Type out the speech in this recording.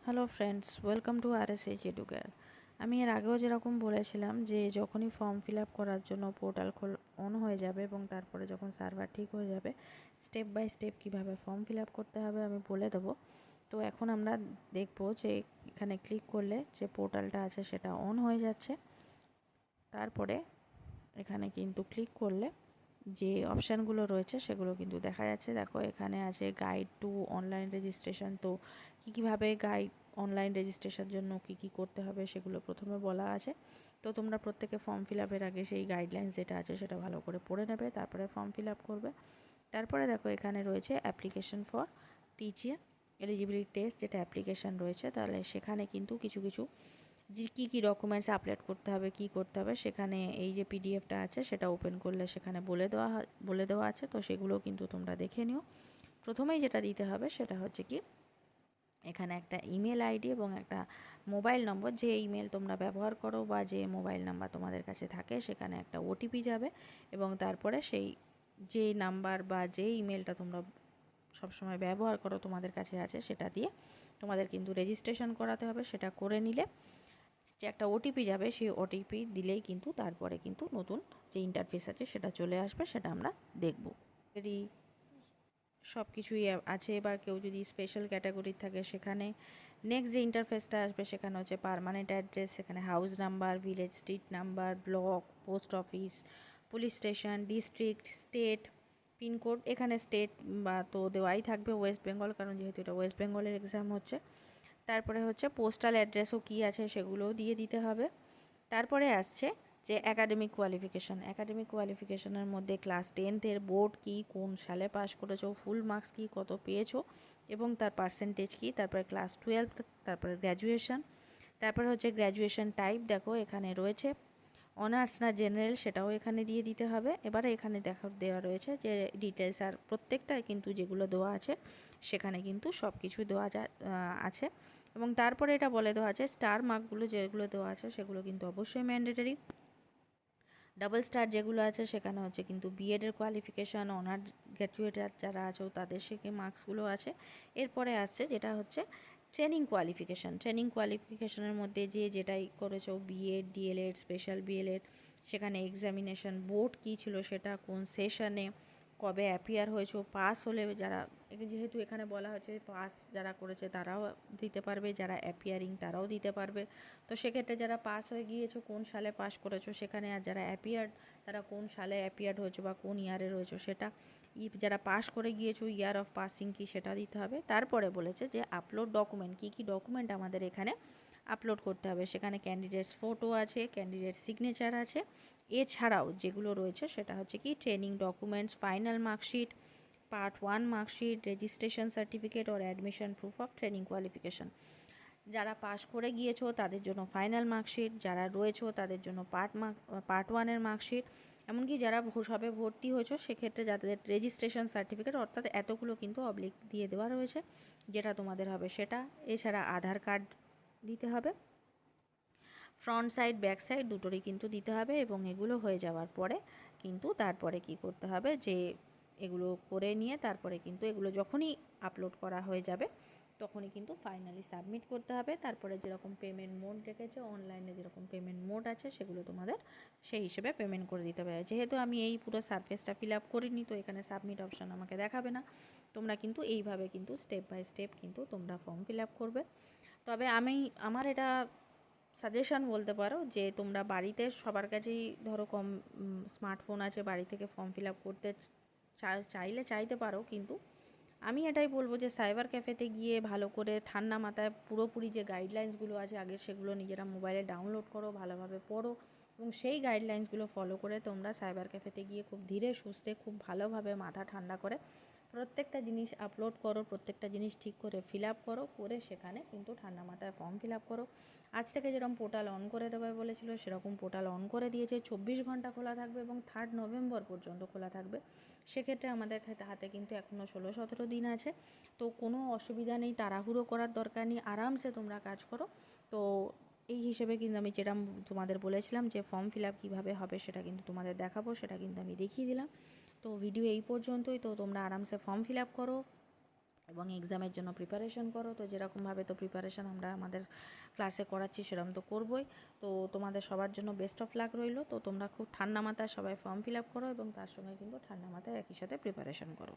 Hello friends, welcome to RSH educare. আমি এর আগেও যেরকম বলেছিলাম যে যখনই ফর্ম ফিল আপ করার জন্য পোর্টাল অন হয়ে যাবে এবং তারপরে যখন সার্ভার ঠিক হয়ে যাবে স্টেপ বাই স্টেপ কীভাবে ফর্ম ফিল আপ করতে হবে আমি বলে দেবো। তো এখন আমরা দেখব যে এখানে ক্লিক করলে যে পোর্টালটা আছে সেটা অন হয়ে যাচ্ছে। তারপরে এখানে কিন্তু ক্লিক করলে যে অপশানগুলো রয়েছে সেগুলো কিন্তু দেখা যাচ্ছে। দেখো এখানে আছে গাইড টু অনলাইন রেজিস্ট্রেশন। তো কীভাবে গাইড অনলাইন রেজিস্ট্রেশন জন্য কী করতে হবে সেগুলো প্রথমে বলা আছে। তো তোমরা প্রত্যেকে ফর্ম ফিল আপের আগে সেই গাইডলাইন্স যেটা আছে সেটা ভালো করে পড়ে নেবে, তারপরে ফর্ম ফিল আপ করবে। তারপরে দেখো এখানে রয়েছে application for teacher eligibility test, যেটা অ্যাপ্লিকেশান রয়েছে। তাহলে সেখানে কিন্তু কিছু যে কী ডকুমেন্টস আপলোড করতে হবে, কী করতে হবে, সেখানে এই যে পিডিএফটা আছে সেটা ওপেন করলে সেখানে বলে দেওয়া আছে। তো সেগুলো কিন্তু তোমরা দেখে নিও। প্রথমেই যেটা দিতে হবে সেটা হচ্ছে কি, এখানে একটা ইমেল আইডি এবং একটা মোবাইল নম্বর, যে ইমেল তোমরা ব্যবহার করো বা যে মোবাইল নাম্বার তোমাদের কাছে থাকে সেখানে একটা ওটিপি যাবে এবং তারপরে সেই যে নাম্বার বা যে ইমেলটা তোমরা সবসময় ব্যবহার করো তোমাদের কাছে আছে সেটা দিয়ে তোমাদের কিন্তু রেজিস্ট্রেশন করাতে হবে। সেটা করে নিলে যে একটা ওটিপি যাবে, সেই ওটিপি দিলেই কিন্তু তারপরে কিন্তু নতুন যে ইন্টারফেস আছে সেটা চলে আসবে, সেটা আমরা দেখব। এরই সব কিছুই আছে। এবার কেউ যদি স্পেশাল ক্যাটাগরির থাকে সেখানে নেক্সট যে ইন্টারফেসটা আসবে সেখানে হচ্ছে পার্মানেন্ট অ্যাড্রেস, সেখানে house number, village street number, block, post office, police station, district, state, pincode. এখানে স্টেট বা তো দেওয়াই থাকবে ওয়েস্ট বেঙ্গল, কারণ যেহেতু এটা ওয়েস্ট বেঙ্গলের এক্সাম হচ্ছে। তারপরে হচ্ছে পোস্টাল অ্যাড্রেসও কী আছে সেগুলোও দিয়ে দিতে হবে। তারপরে আসছে যে একাডেমিক কোয়ালিফিকেশনের মধ্যে ক্লাস 10th বোর্ড কী, কোন সালে পাস করেছো, ফুল মার্কস কী, কত পেয়েছো এবং তার পার্সেন্টেজ কী। তারপরে ক্লাস 12, তারপরে গ্র্যাজুয়েশন। তারপরে হচ্ছে গ্র্যাজুয়েশন টাইপ, দেখো এখানে রয়েছে অনার্স না জেনারেল, সেটাও এখানে দিয়ে দিতে হবে। এবারে এখানে দেওয়া রয়েছে যে ডিটেলস, আর প্রত্যেকটা কিন্তু যেগুলো দেওয়া আছে সেখানে কিন্তু সব কিছু দেওয়া আছে। এবং তারপরে এটা বলে দেওয়া আছে স্টার মার্কগুলো যেগুলো দেওয়া আছে সেগুলো কিন্তু অবশ্যই ম্যান্ডেটরি। ডাবল স্টার যেগুলো আছে সেখানে হচ্ছে কিন্তু বিএডের কোয়ালিফিকেশান, অনার্স গ্র্যাজুয়েট যারা আছে তাদের সেখানে মার্কসগুলো আছে। এরপরে আসছে যেটা হচ্ছে ট্রেনিং কোয়ালিফিকেশনের মধ্যে যেটাই করেছো, বিএড, ডিএলএড, স্পেশাল বিএলএড, সেখানে এক্সামিনেশন বোর্ড কী ছিল সেটা, কোন সেশনে কবে অ্যাপিয়ার হয়েছো, পাস হলে যারা, যেহেতু এখানে বলা হচ্ছে পাস যারা করেছে তারাও দিতে পারবে, যারা অ্যাপিয়ারিং তারাও দিতে পারবে। তো সেক্ষেত্রে যারা পাস হয়ে গিয়েছো কোন সালে পাস করেছো সেখানে, আর যারা অ্যাপিয়ার্ড তারা কোন সালে অ্যাপিয়ার্ড হয়েছো বা কোন ইয়ারে রয়েছো সেটা, যারা পাস করে গিয়েছো ইয়ার অফ পাসিং কী সেটা দিতে হবে। তারপরে বলেছে যে আপলোড ডকুমেন্ট, কী ডকুমেন্ট আমাদের এখানে আপলোড করতে হবে। সেখানে ক্যান্ডিডেটস ফটো আছে, ক্যান্ডিডেট সিগনেচার আছে, এছাড়াও যেগুলো রয়েছে সেটা হচ্ছে কি training documents, final marksheet, part 1 marksheet, registration certificate or admission proof of training qualification. যারা পাস করে গিয়েছো তাদের জন্য ফাইনাল মার্কশিট, যারা রয়েছো তাদের জন্য পার্ট 1-এর মার্কশিট, এমনকি যারা সবে ভর্তি হয়েছো সেক্ষেত্রে যাদের রেজিস্ট্রেশন সার্টিফিকেট, অর্থাৎ এতগুলো কিন্তু অবলিক দিয়ে দেওয়া রয়েছে যেটা তোমাদের হবে সেটা। এছাড়া আধার কার্ড দিতে হবে, ফ্রন্ট সাইড ব্যাক সাইড দুটোরই কিন্তু দিতে হবে। এবং এগুলো হয়ে যাওয়ার পরে কিন্তু তারপরে কি করতে হবে, যে এগুলো করে নিয়ে তারপরে কিন্তু এগুলো যখনই আপলোড করা হয়ে যাবে তখনই কিন্তু ফাইনালি সাবমিট করতে হবে। তারপরে যেরকম পেমেন্ট মোড রেখেছে, অনলাইনে যেরকম পেমেন্ট মোড আছে সেগুলো তোমাদের সেই হিসেবে পেমেন্ট করে দিতে হবে। যেহেতু আমি এই পুরো সারফেসটা ফিল আপ করিনি তো এখানে সাবমিট অপশান আমাকে দেখাবে না। তোমরা কিন্তু এইভাবে কিন্তু স্টেপ বাই স্টেপ কিন্তু তোমরা ফর্ম ফিল আপ করবে। তবে আমার এটা সাজেশান বলতে পারো যে তোমরা বাড়িতে সবার কাছেই ধরো কম স্মার্টফোন আছে, বাড়ি থেকে ফর্ম ফিল আপ করতে চাইতে পারো, কিন্তু আমি এটাই বলবো যে সাইবার ক্যাফেতে গিয়ে ভালো করে ঠান্ডা মাথায় পুরোপুরি যে গাইডলাইন্সগুলো আছে আগে সেগুলো নিজেরা মোবাইলে ডাউনলোড করো, ভালোভাবে পড়ো এবং সেই গাইডলাইন্সগুলো ফলো করে তোমরা সাইবার ক্যাফেতে গিয়ে খুব ধীরে সুস্থে খুব ভালোভাবে মাথা ঠান্ডা করে প্রত্যেকটা জিনিস আপলোড করো, প্রত্যেকটা জিনিস ঠিক করে ফিল আপ করো, করে সেখানে কিন্তু ঠান্ডা মাথায় ফর্ম ফিল আপ করো। আজ থেকে যেরকম পোর্টাল অন করে দেবে বলেছিল সেরকম পোর্টাল অন করে দিয়েছে, 24 ঘন্টা খোলা থাকবে এবং 3 নভেম্বর পর্যন্ত খোলা থাকবে। সেক্ষেত্রে আমাদের হাতে কিন্তু এখনও 16-17 দিন আছে। তো কোনো অসুবিধা নেই, তাড়াহুড়ো করার দরকার নেই, আরামসে তোমরা কাজ করো। তো এই হিসেবে কিন্তু আমি যেটা তোমাদের বলেছিলাম যে ফর্ম ফিল আপ কীভাবে হবে সেটা কিন্তু তোমাদের দেখাবো, সেটা কিন্তু আমি দেখিয়ে দিলাম। তো ভিডিও এই পর্যন্তই। তো তোমরা আরামসে ফর্ম ফিল আপ করো, এবং এক্সামের জন্য প্রিপারেশন করো। তো যেরকমভাবে তো প্রিপারেশন আমরা আমাদের ক্লাসে করাচ্ছি সেরকম তো করবোই। তো তোমাদের সবার জন্য বেস্ট অফ লাক রইলো। তো তোমরা খুব ঠান্ডা মাথায় সবাই ফর্ম ফিল আপ করো এবং তার সঙ্গে কিন্তু ঠান্ডা মাথায় একই সাথে প্রিপারেশন করো।